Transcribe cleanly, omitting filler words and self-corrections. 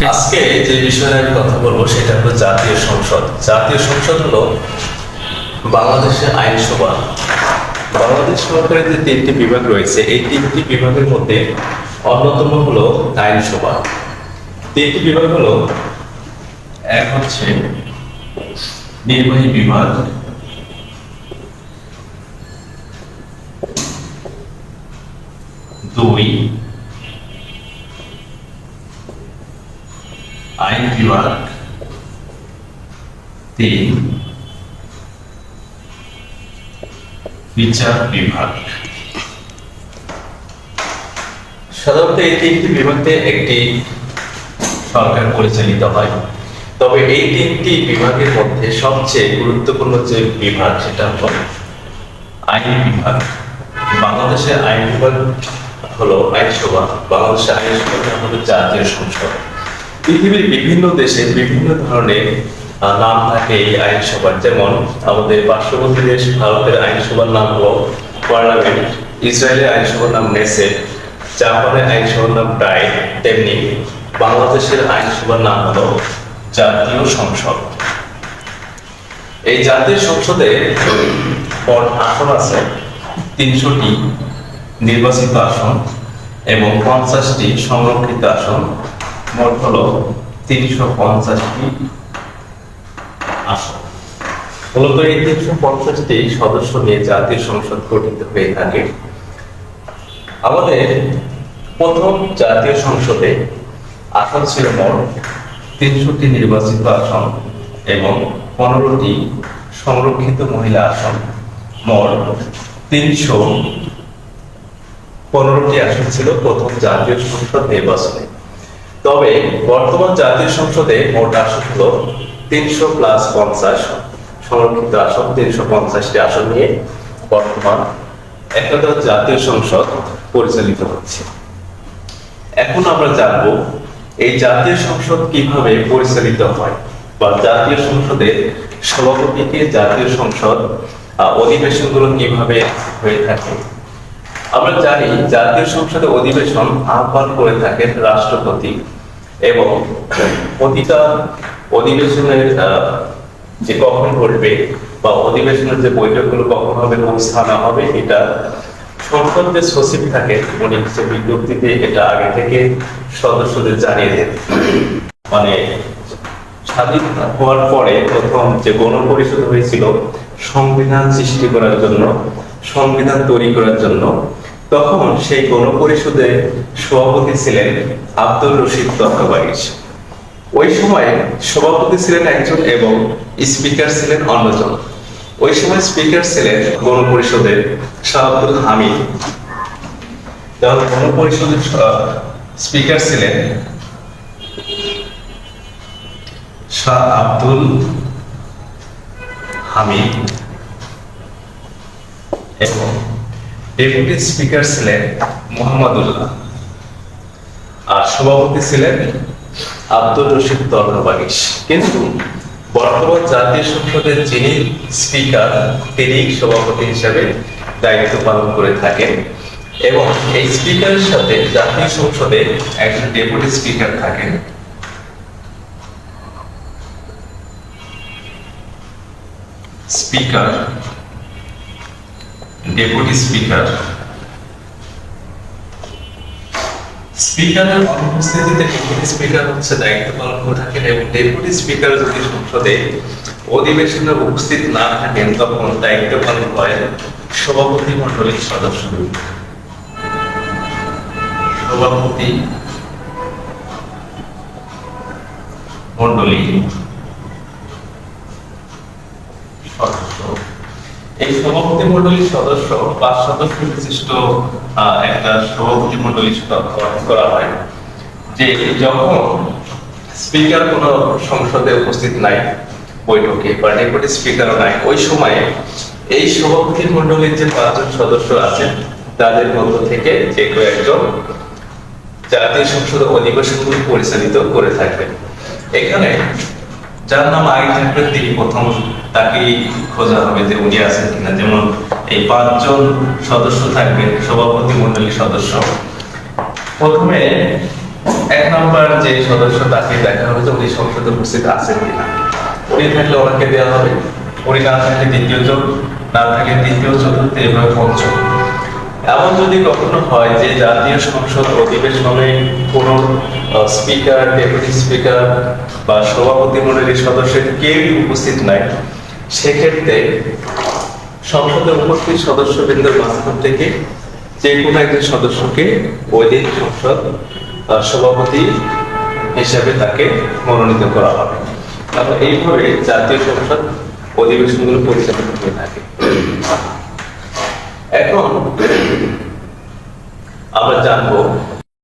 আজকে যে বিষয়ে আমি কথা বলবো সেটা হলো জাতীয় সংসদ। জাতীয় সংসদ হলো বাংলাদেশের আইনসভা। বাংলাদেশ সরকারের যে তিনটি বিভাগ রয়েছে, এই তিনটি বিভাগের মধ্যে অন্যতম হলো আইনসভা। তিনটি বিভাগ হলো, এক হচ্ছে নির্বাহী বিভাগ, দুই আইন বিভাগ, তিন বিচার বিভাগ। সাধারণত এই তিনটি বিভাগে একটি সরকার পরিচালিত হয়। তবে এই তিনটি বিভাগের মধ্যে সবচেয়ে গুরুত্বপূর্ণ যে বিভাগ সেটা হলো আইন বিভাগ। বাংলাদেশের আইন বিভাগ হলো আইনসভা। বাংলাদেশের আইনসভা হলো জাতীয় সংসদ। পৃথিবীর বিভিন্ন দেশে বিভিন্ন ধরনের নাম থাকে এই আইনসভার। যেমন আমাদের পার্শ্ববর্তী দেশ ভারতের আইনসভার নাম হলো পার্লামেন্ট, ইসরায়েলের আইনসভার নাম নেসেট, জাপানের আইনসভার নাম ডাই, তেমনি বাংলাদেশের আইনসভার নাম হলো জাতীয় সংসদ। এই জাতীয় সংসদে মোট আসন আছে 300টি নির্বাচিত আসন এবং 50টি সংরক্ষিত আসন। মোট হলো 350টি আসন। মূলত এই 350টি সদস্য নিয়ে জাতীয় সংসদ গঠিত হয়ে থাকে। আমাদের প্রথম জাতীয় সংসদে আসন ছিল মোট 300টি নির্বাচিত আসন এবং 15টি সংরক্ষিত মহিলা আসন। মোট 315টি আসন ছিল প্রথম জাতীয় সংসদ নির্বাচনে। তবে বর্তমান জাতীয় সংসদে মোট আসন হলো 300+50 সংরক্ষিত আসন। 350টি আসন নিয়ে বর্তমান একাদশ জাতীয় সংসদ পরিচালিত হচ্ছে। এখন আমরা জানবো এই জাতীয় সংসদ কিভাবে পরিচালিত হয় বা জাতীয় সংসদের সভাপতিকে জাতীয় সংসদ অধিবেশনগুলো কিভাবে হয়ে থাকে। আমরা জানি জাতীয় সংসদে অধিবেশন আহ্বান করে থাকেন রাষ্ট্রপতি এবং প্রতিটা অধিবেশনের যে কখন ঘটবে বা অধিবেশনের যে বৈঠকগুলো কখন হবে, কোন স্থানে হবে, এটা সংসদ যে সচিব থাকে উনি হচ্ছে বিজ্ঞপ্তিতে এটা আগে থেকে সদস্যদের জানিয়ে দেন। মানে স্বাধীন হওয়ার পরে প্রথম যে গণপরিষদ হয়েছিল সংবিধান সৃষ্টি করার জন্য, সংবিধান তৈরি করার জন্য, তখন সেই গণপরিষদে সভাপতি ছিলেন আব্দুর রশিদ তরফদারি। ওই সময় সভাপতি ছিলেন একজন এবং স্পিকার ছিলেন অন্যজন। ওই সময় স্পিকার ছিলেন গণপরিষদের শাহ আব্দুল হামিদ। যখন গণপরিষদের স্পিকার ছিলেন শাহ আব্দুল হামিদ এবং ডেপুটি স্পিকার ছিলেন মোহাম্মদুল্লাহ, আর সভাপতি ছিলেন আব্দুর রশিদ তরফদারি। কিন্তু বর্তমান জাতীয় সংসদের যিনি স্পিকার তিনি সভাপতি হিসেবে দায়িত্ব পালন করে থাকেন এবং এই স্পিকারের সাথে জাতীয় সংসদে একজন ডেপুটি স্পিকার থাকেন। Speaker, deputy speaker. স্পিকারের অনুপস্থিতিতে ডেপুটি স্পিকার হচ্ছে দায়িত্ব পালন করে থাকেন এবং ডেপুটি স্পিকার যদি সংসদে অধিবেশনে উপস্থিত না থাকেন তখন দায়িত্ব পালন করেন সভাপতি মণ্ডলীর সদস্য। সভাপতি মণ্ডলী সদস্য। এই সভাপতি মণ্ডলীর সদস্য 5 সদস্য বিশিষ্ট একটা সভাপতি মণ্ডলী গঠন করা হয়। যে যখন স্পিকার কোন সংসদে উপস্থিত নাই বৈঠকে বা ডেপুটি স্পিকারও নাই, ওই সময়ে এই সভাপতি মণ্ডলীর যে 5 জন সদস্য আছেন তাদের মধ্য থেকে যে কেউ একজন জাতীয় সংসদ অধিবেশনগুলো পরিচালিত করে থাকবেন। এখানে যার নাম আগে থাকবে তিনি প্রথম তাকে খোঁজা হবে যে উনি আছেন কিনা। যেমন এই 5 জন সদস্য থাকবেন সভাপতি মণ্ডলীর সদস্য। প্রথমে এক নম্বর যে সদস্য তাকে দেখা হবে যে উনি সংসদে উপস্থিত আছেন কিনা। উনি থাকলে ওনাকে দেওয়া হবে, উনি না থাকলে দ্বিতীয় জন, না থাকলে তৃতীয়, চতুর্থ, এভাবে পঞ্চম। এমন যদি কখনো হয় যে জাতীয় সংসদ অধিবেশনে কোন স্পিকার, ডেপুটি স্পিকার বা সভাপতি মণ্ডলীর সদস্যের কেউই উপস্থিত নাই, সেক্ষেত্রে সংসদের উপস্থিত সদস্যবৃন্দের মাঝখান থেকে যে কোনো একজন সদস্যকে ওই দিন সংসদ সভাপতি হিসাবে তাকে মনোনীত করা হবে। তাহলে এইভাবে জাতীয় সংসদ অধিবেশনগুলো পরিচালিত হয়ে থাকে। এখন আমরা জানবো